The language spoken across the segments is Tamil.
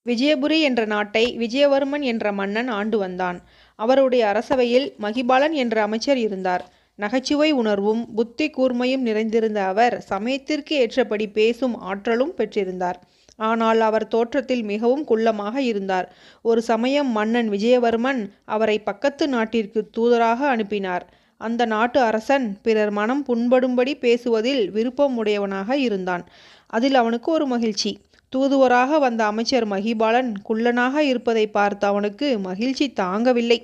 விஜயபுரி என்ற நாட்டை விஜயவர்மன் என்ற மன்னன் ஆண்டு வந்தான். அவருடைய அரசவையில் மகிபாலன் என்ற அமைச்சர் இருந்தார். நகைச்சுவை உணர்வும் புத்தி கூர்மையும் நிறைந்திருந்த அவர் சமயத்திற்கு ஏற்றபடி பேசும் ஆற்றலும் பெற்றிருந்தார். ஆனால் அவர் தோற்றத்தில் மிகவும் குள்ளமாக இருந்தார். ஒரு சமயம் மன்னன் விஜயவர்மன் அவரை பக்கத்து நாட்டிற்கு தூதராக அனுப்பினார். அந்த நாட்டு அரசன் பிறர் மனம் புண்படும்படி பேசுவதில் விருப்பம் உடையவனாக இருந்தான். அதில் அவனுக்கு ஒரு மகிழ்ச்சி. தூதுவராக வந்த அமைச்சர் மகிபாலன் குள்ளனாக இருப்பதை பார்த்து அவனுக்கு மகிழ்ச்சி தாங்கவில்லை.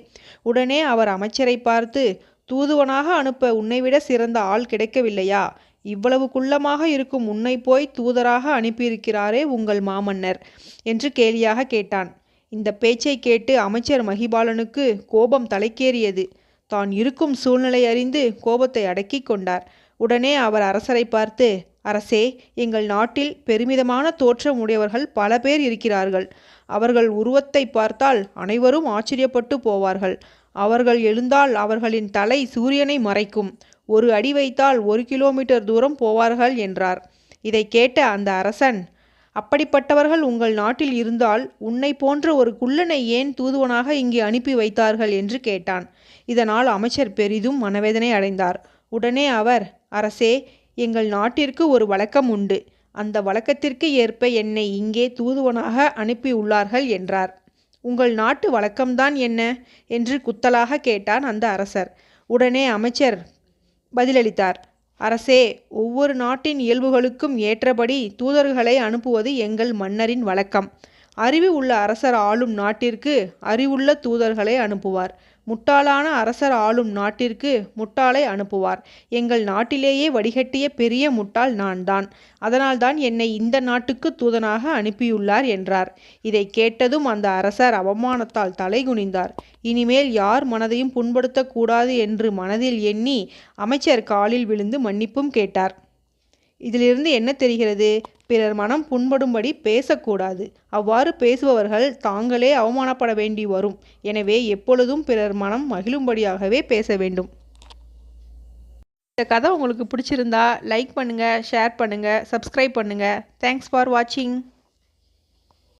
உடனே அவர் அமைச்சரை பார்த்து, தூதுவனாக அனுப்ப உன்னைவிட சிறந்த ஆள் கிடைக்கவில்லையா? இவ்வளவு குள்ளமாக இருக்கும் உன்னை போய் தூதராக அனுப்பியிருக்கிறாரே உங்கள் மாமன்னர் என்று கேலியாக கேட்டான். இந்த பேச்சை கேட்டு அமைச்சர் மகிபாலனுக்கு கோபம் தலைக்கேறியது. தான் இருக்கும் சூழ்நிலை அறிந்து கோபத்தை அடக்கி கொண்டார். உடனே அவர் அரசரை பார்த்து, அரசே, எங்கள் நாட்டில் பெருமிதமான தோற்றம் உடையவர்கள் பல பேர் இருக்கிறார்கள். அவர்கள் உருவத்தை பார்த்தால் அனைவரும் ஆச்சரியப்பட்டு போவார்கள். அவர்கள் எழுந்தால் அவர்களின் தலை சூரியனை மறைக்கும். ஒரு அடி வைத்தால் 1 கிலோமீட்டர் தூரம் போவார்கள் என்றார். இதை கேட்ட அந்த அரசன், அப்படிப்பட்டவர்கள் உங்கள் நாட்டில் இருந்தால் உன்னை போன்ற ஒரு குள்ளனை ஏன் தூதுவனாக இங்கே அனுப்பி வைத்தார்கள் என்று கேட்டான். இதனால் அமைச்சர் பெரிதும் மனவேதனை அடைந்தார். உடனே அவர், அரசே, எங்கள் நாட்டிற்கு ஒரு வழக்கம் உண்டு. அந்த வழக்கத்திற்கு ஏற்ப என்னை இங்கே தூதுவனாக அனுப்பியுள்ளார்கள் என்றார். உங்கள் நாட்டு வழக்கம்தான் என்ன என்று குத்தலாக கேட்டான் அந்த அரசர். உடனே அமைச்சர் பதிலளித்தார், அரசே, ஒவ்வொரு நாட்டின் இயல்புகளுக்கும் ஏற்றபடி தூதர்களை அனுப்புவது எங்கள் மன்னரின் வழக்கம். அறிவு உள்ள அரசர் ஆளும் நாட்டிற்கு அறிவுள்ள தூதர்களை அனுப்புவார். முட்டாளான அரசர் ஆளும் நாட்டிற்கு முட்டாளை அனுப்புவார். எங்கள் நாட்டிலேயே வடிகட்டிய பெரிய முட்டாள் நான் தான். அதனால்தான் என்னை இந்த நாட்டுக்கு தூதனாக அனுப்பியுள்ளார் என்றார். இதை கேட்டதும் அந்த அரசர் அவமானத்தால் தலைகுனிந்தார். இனிமேல் யார் மனதையும் புண்படுத்தக்கூடாது என்று மனதில் எண்ணி அமைச்சர் காலில் விழுந்து மன்னிப்பும் கேட்டார். இதிலிருந்து என்ன தெரிகிறது? பிறர் மனம் புண்படும்படி பேசக்கூடாது. அவ்வாறு பேசுபவர்கள் தாங்களே அவமானப்பட வேண்டி வரும். எனவே எப்பொழுதும் பிறர் மனம் மகிழும்படியாகவே பேச வேண்டும். இந்த கதை உங்களுக்கு பிடிச்சிருந்தா லைக் பண்ணுங்கள், ஷேர் பண்ணுங்கள், சப்ஸ்கிரைப் பண்ணுங்கள். தேங்க்ஸ் ஃபார் வாட்சிங்.